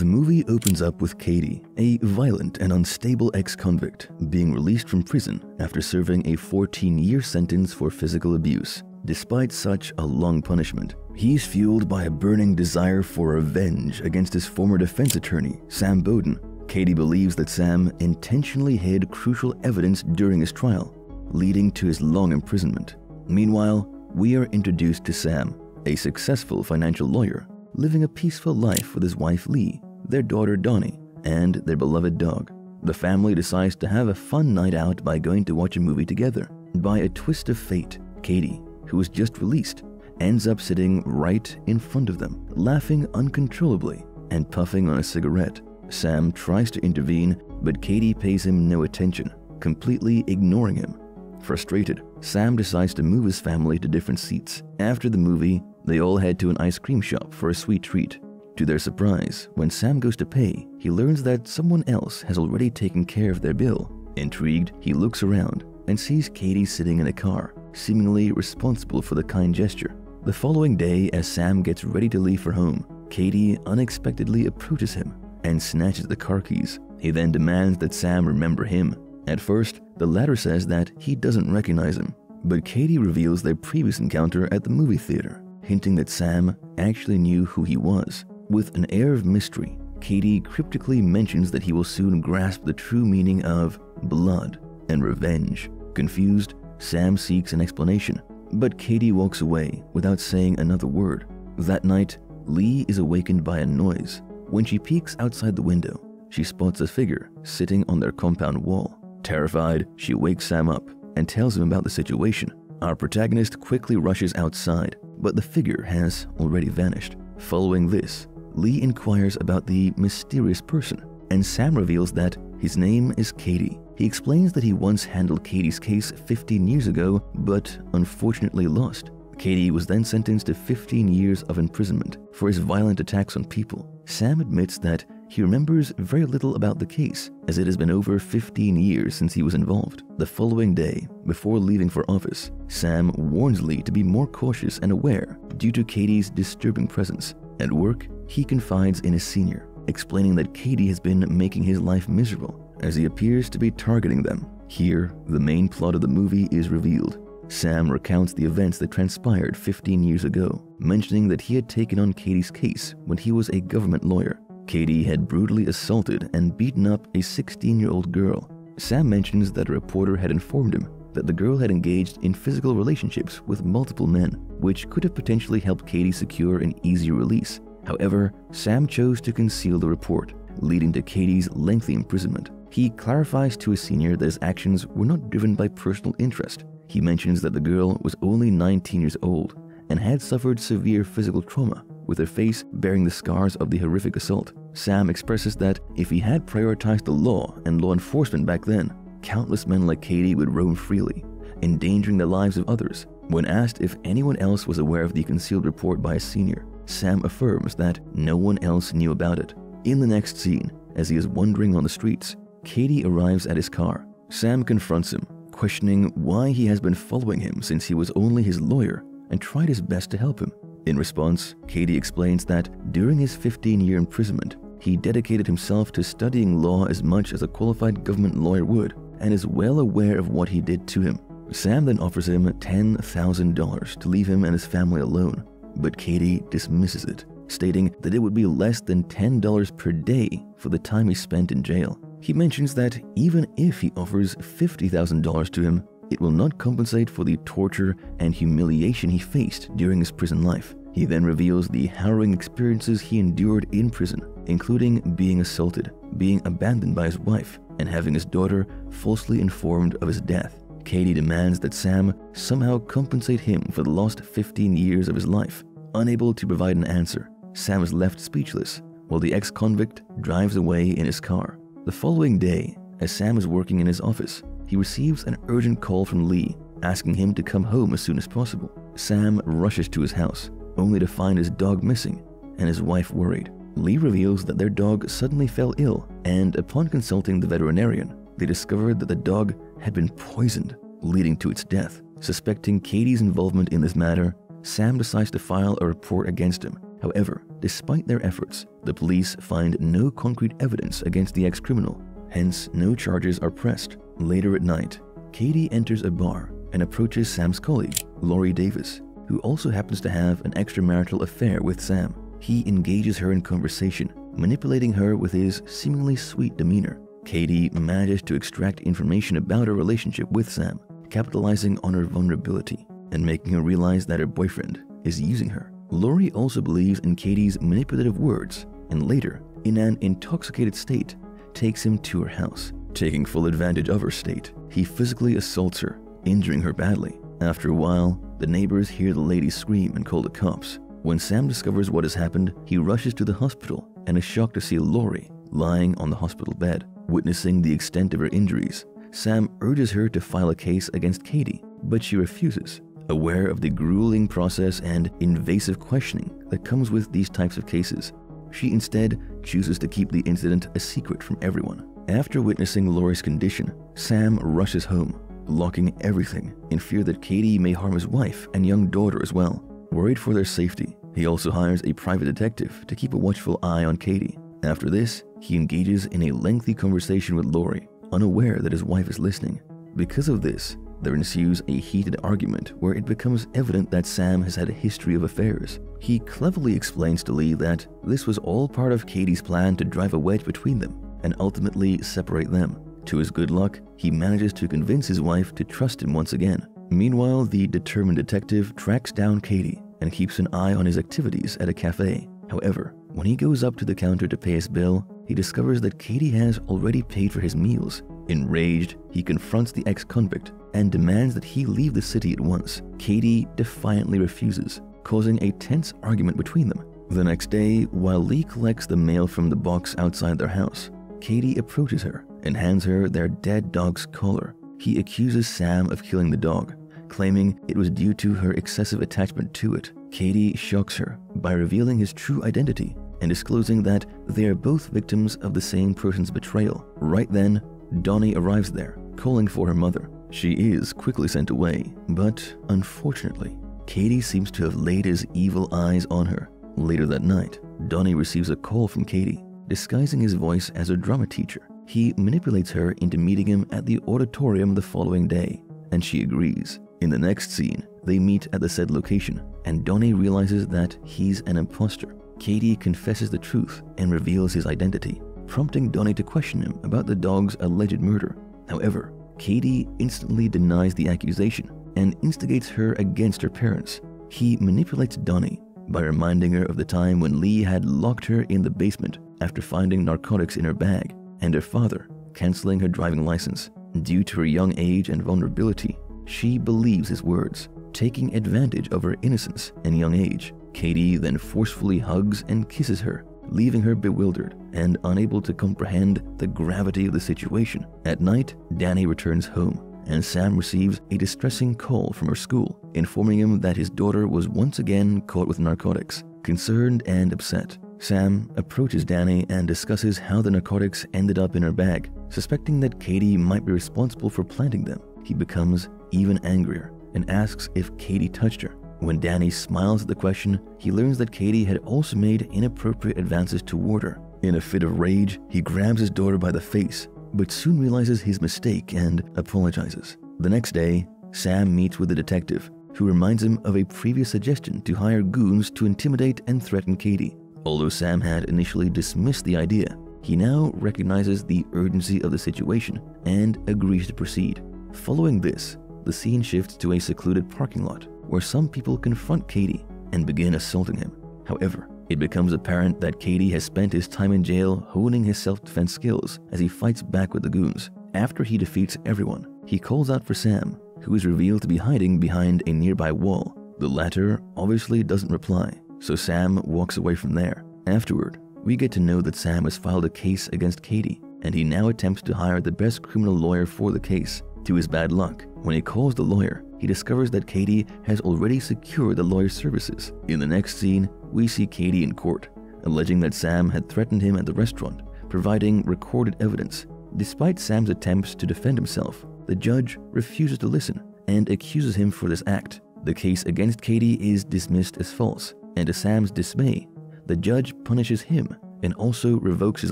The movie opens up with Katie, a violent and unstable ex-convict, being released from prison after serving a 14-year sentence for physical abuse. Despite such a long punishment, he's fueled by a burning desire for revenge against his former defense attorney, Sam Bowden. Katie believes that Sam intentionally hid crucial evidence during his trial, leading to his long imprisonment. Meanwhile, we are introduced to Sam, a successful financial lawyer, living a peaceful life with his wife Lee, their daughter Donnie, and their beloved dog. The family decides to have a fun night out by going to watch a movie together. By a twist of fate, Katie, who was just released, ends up sitting right in front of them, laughing uncontrollably and puffing on a cigarette. Sam tries to intervene, but Katie pays him no attention, completely ignoring him. Frustrated, Sam decides to move his family to different seats. After the movie, they all head to an ice cream shop for a sweet treat. To their surprise, when Sam goes to pay, he learns that someone else has already taken care of their bill. Intrigued, he looks around and sees Katie sitting in a car, seemingly responsible for the kind gesture. The following day, as Sam gets ready to leave for home, Katie unexpectedly approaches him and snatches the car keys. He then demands that Sam remember him. At first, the latter says that he doesn't recognize him, but Katie reveals their previous encounter at the movie theater, hinting that Sam actually knew who he was. With an air of mystery, Katie cryptically mentions that he will soon grasp the true meaning of blood and revenge. Confused, Sam seeks an explanation, but Katie walks away without saying another word. That night, Lee is awakened by a noise. When she peeks outside the window, she spots a figure sitting on their compound wall. Terrified, she wakes Sam up and tells him about the situation. Our protagonist quickly rushes outside, but the figure has already vanished. Following this, Lee inquires about the mysterious person, and Sam reveals that his name is Katie. He explains that he once handled Katie's case 15 years ago, but unfortunately lost. Katie was then sentenced to 15 years of imprisonment for his violent attacks on people. Sam admits that he remembers very little about the case, as it has been over 15 years since he was involved. The following day, before leaving for office, Sam warns Lee to be more cautious and aware due to Katie's disturbing presence. At work, he confides in his senior, explaining that Katie has been making his life miserable, as he appears to be targeting them. Here, the main plot of the movie is revealed. Sam recounts the events that transpired 15 years ago, mentioning that he had taken on Katie's case when he was a government lawyer. Katie had brutally assaulted and beaten up a 16-year-old girl. Sam mentions that a reporter had informed him that the girl had engaged in physical relationships with multiple men, which could have potentially helped Katie secure an easy release. However, Sam chose to conceal the report, leading to Katie's lengthy imprisonment. He clarifies to his senior that his actions were not driven by personal interest. He mentions that the girl was only 19 years old and had suffered severe physical trauma, with her face bearing the scars of the horrific assault. Sam expresses that if he had prioritized the law and law enforcement back then, countless men like Katie would roam freely, endangering the lives of others. When asked if anyone else was aware of the concealed report by his senior, Sam affirms that no one else knew about it. In the next scene, as he is wandering on the streets, Katie arrives at his car. Sam confronts him, questioning why he has been following him since he was only his lawyer, and tried his best to help him. In response, Katie explains that during his 15-year imprisonment, he dedicated himself to studying law as much as a qualified government lawyer would, and is well aware of what he did to him. Sam then offers him $10,000 to leave him and his family alone, but Katie dismisses it, stating that it would be less than $10 per day for the time he spent in jail. He mentions that even if he offers $50,000 to him, it will not compensate for the torture and humiliation he faced during his prison life. He then reveals the harrowing experiences he endured in prison, including being assaulted, being abandoned by his wife, and having his daughter falsely informed of his death. Katie demands that Sam somehow compensate him for the lost 15 years of his life. Unable to provide an answer, Sam is left speechless while the ex-convict drives away in his car. The following day, as Sam is working in his office, he receives an urgent call from Lee, asking him to come home as soon as possible. Sam rushes to his house, only to find his dog missing and his wife worried. Lee reveals that their dog suddenly fell ill, and upon consulting the veterinarian, they discovered that the dog had been poisoned, leading to its death. Suspecting Katie's involvement in this matter, Sam decides to file a report against him. However, despite their efforts, the police find no concrete evidence against the ex-criminal. Hence, no charges are pressed. Later at night, Katie enters a bar and approaches Sam's colleague, Lori Davis, who also happens to have an extramarital affair with Sam. He engages her in conversation, manipulating her with his seemingly sweet demeanor. Katie manages to extract information about her relationship with Sam, capitalizing on her vulnerability and making her realize that her boyfriend is using her. Lori also believes in Katie's manipulative words and later, in an intoxicated state, takes him to her house. Taking full advantage of her state, he physically assaults her, injuring her badly. After a while, the neighbors hear the lady scream and call the cops. When Sam discovers what has happened, he rushes to the hospital and is shocked to see Lori lying on the hospital bed. Witnessing the extent of her injuries, Sam urges her to file a case against Katie, but she refuses, aware of the grueling process and invasive questioning that comes with these types of cases. She instead chooses to keep the incident a secret from everyone. After witnessing Lori's condition, Sam rushes home, locking everything in fear that Katie may harm his wife and young daughter as well. Worried for their safety, he also hires a private detective to keep a watchful eye on Katie. After this, he engages in a lengthy conversation with Lori, unaware that his wife is listening. Because of this, there ensues a heated argument where it becomes evident that Sam has had a history of affairs. He cleverly explains to Lee that this was all part of Katie's plan to drive a wedge between them and ultimately separate them. To his good luck, he manages to convince his wife to trust him once again. Meanwhile, the determined detective tracks down Katie and keeps an eye on his activities at a cafe. However, when he goes up to the counter to pay his bill, he discovers that Katie has already paid for his meals. Enraged, he confronts the ex-convict and demands that he leave the city at once. Katie defiantly refuses, causing a tense argument between them. The next day, while Lee collects the mail from the box outside their house, Katie approaches her and hands her their dead dog's collar. He accuses Sam of killing the dog, claiming it was due to her excessive attachment to it. Katie shocks her by revealing his true identity and disclosing that they are both victims of the same person's betrayal. Right then, Donnie arrives there, calling for her mother. She is quickly sent away, but unfortunately, Katie seems to have laid his evil eyes on her. Later that night, Donnie receives a call from Katie, disguising his voice as a drama teacher. He manipulates her into meeting him at the auditorium the following day, and she agrees. In the next scene, they meet at the said location, and Donnie realizes that he's an imposter. Katie confesses the truth and reveals his identity, prompting Donnie to question him about the dog's alleged murder. However, Katie instantly denies the accusation and instigates her against her parents. He manipulates Donnie by reminding her of the time when Lee had locked her in the basement after finding narcotics in her bag, and her father canceling her driving license. Due to her young age and vulnerability, she believes his words, taking advantage of her innocence and young age. Katie then forcefully hugs and kisses her, leaving her bewildered and unable to comprehend the gravity of the situation. At night, Danny returns home, and Sam receives a distressing call from her school, informing him that his daughter was once again caught with narcotics. Concerned and upset, Sam approaches Danny and discusses how the narcotics ended up in her bag. Suspecting that Katie might be responsible for planting them, he becomes even angrier and asks if Katie touched her. When Danny smiles at the question, he learns that Katie had also made inappropriate advances toward her. In a fit of rage, he grabs his daughter by the face, but soon realizes his mistake and apologizes. The next day, Sam meets with the detective, who reminds him of a previous suggestion to hire goons to intimidate and threaten Katie. Although Sam had initially dismissed the idea, he now recognizes the urgency of the situation and agrees to proceed. Following this, the scene shifts to a secluded parking lot where some people confront Katie and begin assaulting him. However, it becomes apparent that Katie has spent his time in jail honing his self-defense skills as he fights back with the goons. After he defeats everyone, he calls out for Sam, who is revealed to be hiding behind a nearby wall. The latter obviously doesn't reply, so Sam walks away from there. Afterward, we get to know that Sam has filed a case against Katie, and he now attempts to hire the best criminal lawyer for the case. To his bad luck, when he calls the lawyer, he discovers that Katie has already secured the lawyer's services. In the next scene, we see Katie in court, alleging that Sam had threatened him at the restaurant, providing recorded evidence. Despite Sam's attempts to defend himself, the judge refuses to listen and accuses him for this act. The case against Katie is dismissed as false, and to Sam's dismay, the judge punishes him and also revokes his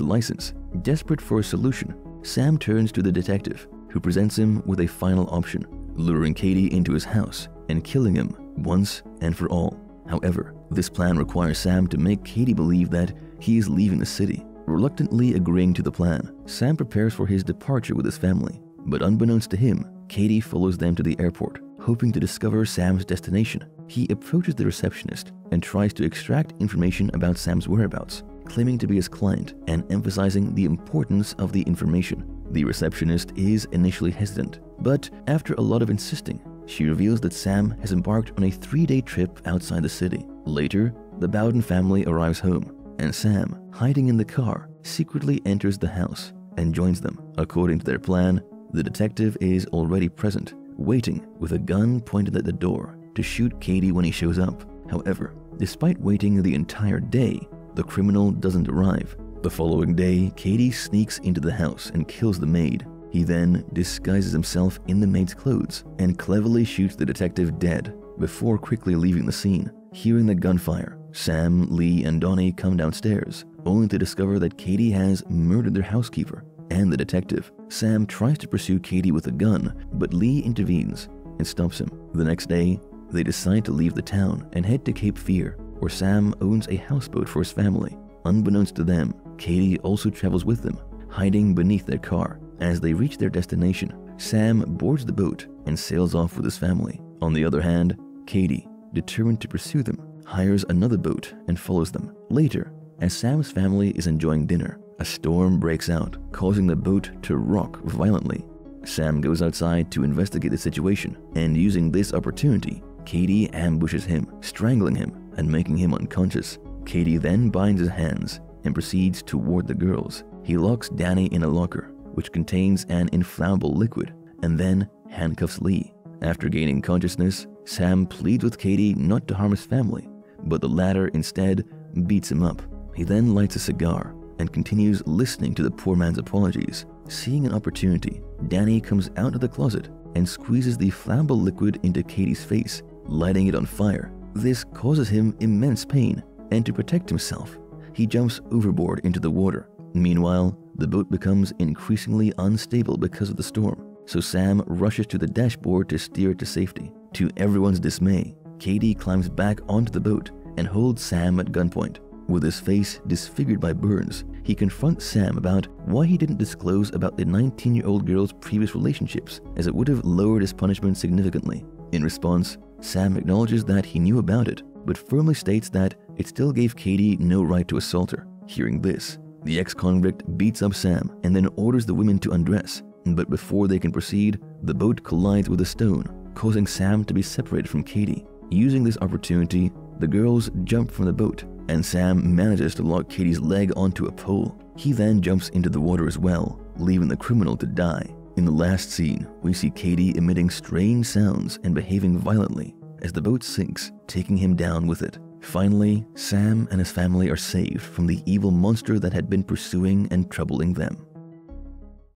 license. Desperate for a solution, Sam turns to the detective, who presents him with a final option, luring Katie into his house and killing him once and for all. However, this plan requires Sam to make Katie believe that he is leaving the city. Reluctantly agreeing to the plan, Sam prepares for his departure with his family. But unbeknownst to him, Katie follows them to the airport, hoping to discover Sam's destination. He approaches the receptionist and tries to extract information about Sam's whereabouts, claiming to be his client and emphasizing the importance of the information. The receptionist is initially hesitant, but after a lot of insisting, she reveals that Sam has embarked on a 3-day trip outside the city. Later, the Bowden family arrives home, and Sam, hiding in the car, secretly enters the house and joins them. According to their plan, the detective is already present, waiting with a gun pointed at the door to shoot Katie when he shows up. However, despite waiting the entire day, the criminal doesn't arrive. The following day, Katie sneaks into the house and kills the maid. He then disguises himself in the maid's clothes and cleverly shoots the detective dead before quickly leaving the scene. Hearing the gunfire, Sam, Lee, and Donnie come downstairs, only to discover that Katie has murdered their housekeeper and the detective. Sam tries to pursue Katie with a gun, but Lee intervenes and stops him. The next day, they decide to leave the town and head to Cape Fear, where Sam owns a houseboat for his family. Unbeknownst to them, Katie also travels with them, hiding beneath their car. As they reach their destination, Sam boards the boat and sails off with his family. On the other hand, Katie, determined to pursue them, hires another boat and follows them. Later, as Sam's family is enjoying dinner, a storm breaks out, causing the boat to rock violently. Sam goes outside to investigate the situation, and using this opportunity, Katie ambushes him, strangling him and making him unconscious. Katie then binds his hands and proceeds toward the girls. He locks Danny in a locker, which contains an inflammable liquid, and then handcuffs Lee. After gaining consciousness, Sam pleads with Katie not to harm his family, but the latter instead beats him up. He then lights a cigar and continues listening to the poor man's apologies. Seeing an opportunity, Danny comes out of the closet and squeezes the flammable liquid into Katie's face, lighting it on fire. This causes him immense pain, and to protect himself, he jumps overboard into the water. Meanwhile, the boat becomes increasingly unstable because of the storm, so Sam rushes to the dashboard to steer it to safety. To everyone's dismay, Katie climbs back onto the boat and holds Sam at gunpoint. With his face disfigured by burns, he confronts Sam about why he didn't disclose about the 19-year-old girl's previous relationships, as it would have lowered his punishment significantly. In response, Sam acknowledges that he knew about it, but firmly states that it still gave Katie no right to assault her. Hearing this, the ex-convict beats up Sam and then orders the women to undress, but before they can proceed, the boat collides with a stone, causing Sam to be separated from Katie. Using this opportunity, the girls jump from the boat, and Sam manages to lock Katie's leg onto a pole. He then jumps into the water as well, leaving the criminal to die. In the last scene, we see Katie emitting strange sounds and behaving violently as the boat sinks, taking him down with it. Finally, Sam and his family are saved from the evil monster that had been pursuing and troubling them.